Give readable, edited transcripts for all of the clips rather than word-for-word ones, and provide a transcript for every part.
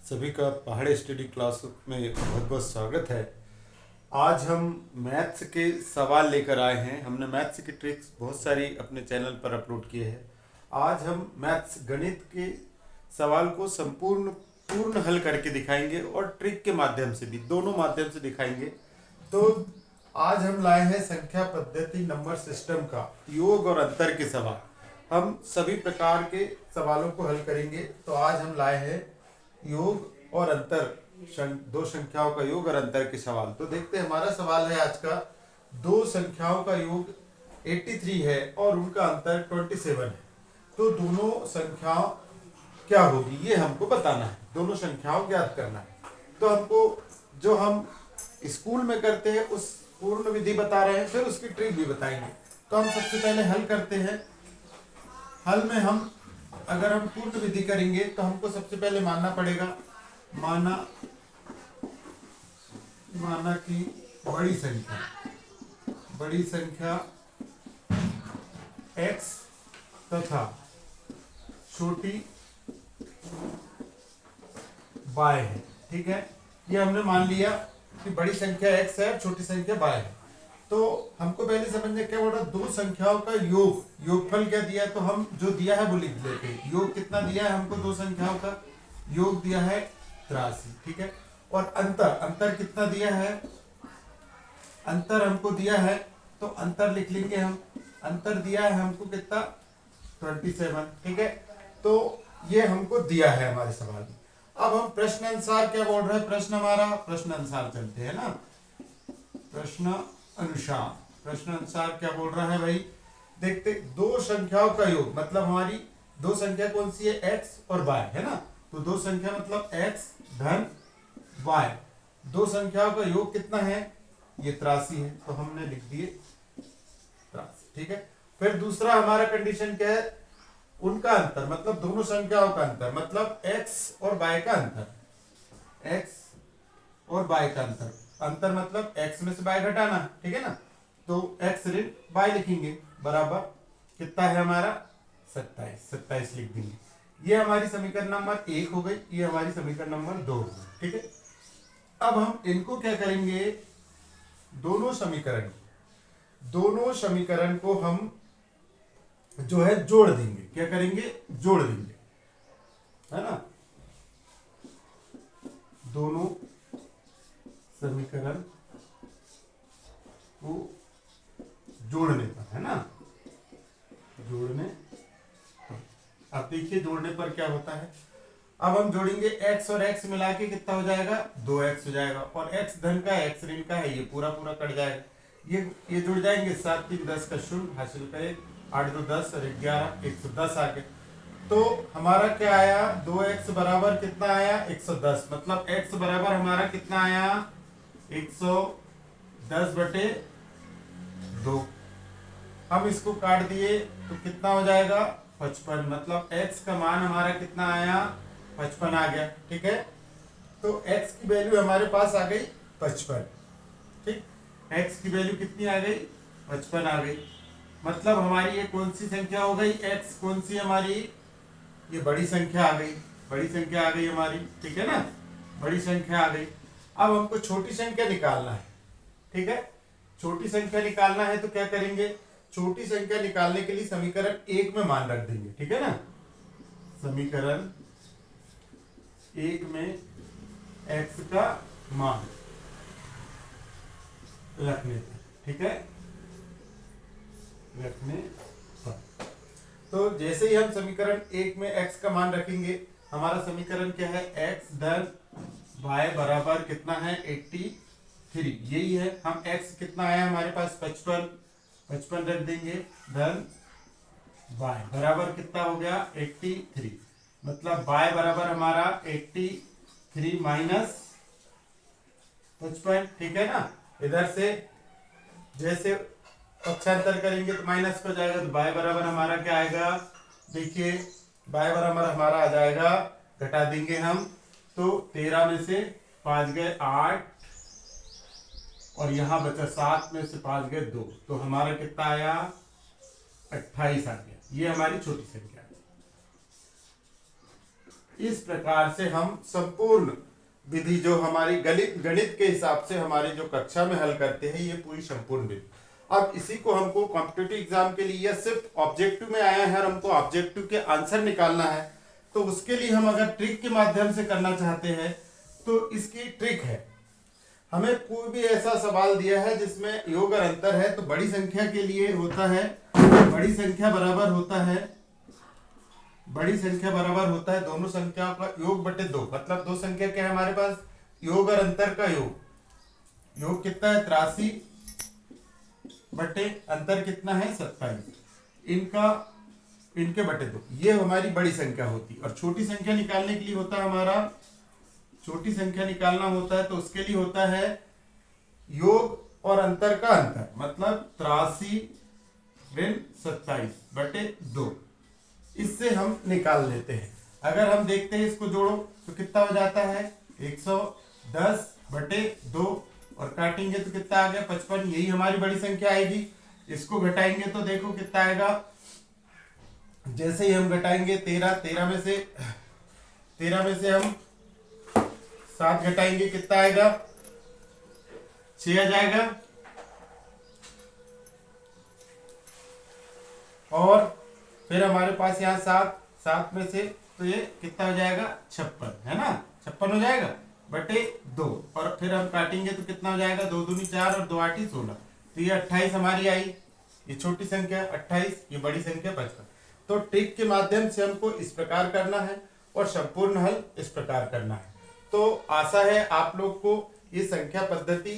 सभी का पहाड़ी स्टडी क्लास में बहुत बहुत स्वागत है। आज हम मैथ्स के सवाल लेकर आए हैं। हमने मैथ्स की ट्रिक्स बहुत सारी अपने चैनल पर अपलोड किए हैं। आज हम मैथ्स गणित के सवाल को पूर्ण हल करके दिखाएंगे और ट्रिक के माध्यम से भी, दोनों माध्यम से दिखाएंगे। तो आज हम लाए हैं संख्या पद्धति नंबर सिस्टम का योग और अंतर के सवाल। हम सभी प्रकार के सवालों को हल करेंगे। तो आज हम लाए हैं योग और अंतर, दो संख्याओं का योग और अंतर के सवाल। तो देखते हैं, हमारा सवाल है आज का, दो संख्याओं का योग 83 है और उनका अंतर 27 है। तो दोनों संख्याओं क्या होगी ये हमको बताना है, दोनों संख्याओं ज्ञात करना है। तो हमको जो हम स्कूल में करते हैं उस पूर्ण विधि बता रहे हैं, फिर उसकी ट्रिक भी बताएंगे। तो हम सबसे पहले हल करते हैं। हल में हम अगर हम पूर्ण विधि करेंगे तो हमको सबसे पहले मानना पड़ेगा, माना कि बड़ी संख्या x तथा छोटी y है। ठीक है, ये हमने मान लिया कि बड़ी संख्या x है और छोटी संख्या y है। तो हमको पहले समझने क्या बोल रहा, दो संख्याओं का योगफल क्या दिया है, तो हम जो दिया है वो लिख लेते हैं। योग कितना दिया है हमको, दो संख्याओं का योग दिया है 83। ठीक है, और अंतर कितना दिया है, अंतर हमको दिया है तो अंतर लिख लेंगे हम। अंतर दिया है हमको कितना, 27। ठीक है, तो ये हमको दिया है हमारे सवाल में। अब हम प्रश्न अनुसार क्या बोल रहे हैं, प्रश्न अनुसार चलते हैं ना। प्रश्न अनुसार क्या बोल रहा है भाई, देखते, दो संख्याओं का योग मतलब हमारी दो संख्या कौन सी है, x और y है ना। तो दो संख्या मतलब x धन y, दो संख्याओं का योग कितना है, ये 83 है, तो हमने लिख दिए 83। ठीक है, फिर दूसरा हमारा कंडीशन क्या है, उनका अंतर मतलब दोनों संख्याओं का अंतर मतलब x और y का अंतर, x और y का अंतर मतलब x में से y घटाना। ठीक है ना, तो x ऋण y लिखेंगे बराबर कितना है हमारा 27 लिख देंगे। ये हमारी समीकरण नंबर 1 हो गई, ये हमारी समीकरण नंबर 2 हो गई। ठीक है, अब हम इनको क्या करेंगे, दोनों समीकरण को हम जो है जोड़ देंगे। क्या करेंगे, जोड़ देंगे, है ना। दोनों समीकरण को जोड़ने पर, है ना, जोड़ने पर। अब देखिए जोड़ने पर क्या होता है। अब हम जोड़ेंगे x और x मिला के कितना हो जाएगा, 2x हो जाएगा, और x धन का x ऋण का है, ये पूरा कट जाएगा। ये जुड़ जाएंगे, 7 3 10 का शून्य हासिल करें, 8 2 10 और 11 110 आ गए। तो हमारा क्या आया, 2x बराबर कितना आया, 110। मतलब x बराबर हमारा कितना आया, 110/2। हम इसको काट दिए तो कितना हो जाएगा, 55। मतलब x का मान हमारा कितना आया, 55 आ गया। ठीक है, तो x की वैल्यू हमारे पास आ गई 55। ठीक, x की वैल्यू कितनी आ गई, 55 आ गई। मतलब हमारी ये कौन सी संख्या हो गई, x कौन सी हमारी, ये बड़ी संख्या आ गई हमारी। ठीक है ना, बड़ी संख्या आ गई। अब हमको छोटी संख्या निकालना है। ठीक है, छोटी संख्या निकालना है तो क्या करेंगे, छोटी संख्या निकालने के लिए समीकरण 1 में मान रख देंगे। ठीक है ना, समीकरण 1 में x का मान रखने पर। ठीक है, रखने पर तो जैसे ही हम समीकरण 1 में x का मान रखेंगे, हमारा समीकरण क्या है, x धन y बराबर कितना है, 83। यही है, हम x कितना आया हमारे पास, 55 रख देंगे, धन y बराबर कितना हो गया, 83। मतलब y बराबर हमारा 83 माइनस 55। ठीक है ना, इधर से जैसे पक्षांतर करेंगे तो माइनस हो जाएगा, तो y बराबर हमारा क्या आएगा, देखिए y बराबर हमारा आ जाएगा, घटा देंगे हम, तो 13 में से 5 गए 8 और यहाँ बचा 7 में से 5 गए 2, तो हमारा कितना आया, 28 आ गया। ये हमारी छोटी संख्या है। इस प्रकार से हम संपूर्ण विधि जो हमारी गणित के हिसाब से हमारे जो कक्षा में हल करते हैं, ये पूरी संपूर्ण विधि। अब इसी को हमको कॉम्पिटिटिव एग्जाम के लिए सिर्फ ऑब्जेक्टिव में आया है और हमको ऑब्जेक्टिव के आंसर निकालना है, तो उसके लिए हम अगर ट्रिक के माध्यम से करना चाहते हैं तो इसकी ट्रिक है, हमें कोई भी ऐसा सवाल दिया है जिसमें योग और अंतर है, तो बड़ी संख्या के लिए होता है बड़ी संख्या बराबर होता है दोनों संख्याओं का योग बटे 2। मतलब दो संख्या क्या है हमारे पास, योग और अंतर का योग कितना है 83 बटे अंतर कितना है 27, इनके बटे 2, ये हमारी बड़ी संख्या होती। और छोटी संख्या निकालने के लिए होता है हमारा, छोटी संख्या निकालना होता है तो उसके लिए होता है योग और अंतर का अंतर, मतलब 83 ऋण 27 बटे 2, इससे हम निकाल लेते हैं। अगर हम देखते हैं इसको जोड़ो तो कितना हो जाता है 110 बटे 2, और काटेंगे तो कितना आ गया 55, यही हमारी बड़ी संख्या आएगी। इसको घटाएंगे तो देखो कितना आएगा, जैसे ही हम घटाएंगे 13 में से हम 7 घटाएंगे कितना आएगा 6 आ जाएगा, और फिर हमारे पास यहाँ 7 में से तो ये कितना हो जाएगा 56, है ना, 56 हो जाएगा बटे 2, और फिर हम काटेंगे तो कितना हो जाएगा 2 दूनी 4 और 2 8 16, तो ये 28 हमारी आई, ये छोटी संख्या 28, ये बड़ी संख्या 55। तो ट्रिक के माध्यम से हमको इस प्रकार करना है और संपूर्ण हल इस प्रकार करना है। तो आशा है आप लोग को ये संख्या पद्धति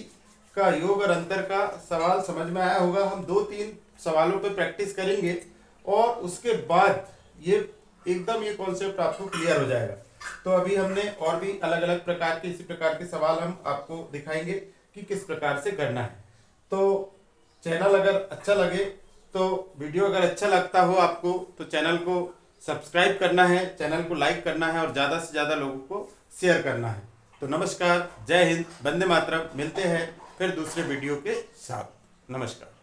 का योग और अंतर का सवाल समझ में आया होगा। हम 2-3 सवालों पे प्रैक्टिस करेंगे और उसके बाद ये एकदम ये कॉन्सेप्ट आपको क्लियर हो जाएगा। तो अभी हमने और भी अलग अलग प्रकार के इसी प्रकार के सवाल हम आपको दिखाएंगे कि किस प्रकार से करना है। तो चैनल अगर अच्छा लगे, तो वीडियो अगर अच्छा लगता हो आपको, तो चैनल को सब्सक्राइब करना है, चैनल को लाइक करना है और ज़्यादा से ज़्यादा लोगों को शेयर करना है। तो नमस्कार, जय हिंद, वंदे मातरम। मिलते हैं फिर दूसरे वीडियो के साथ। नमस्कार।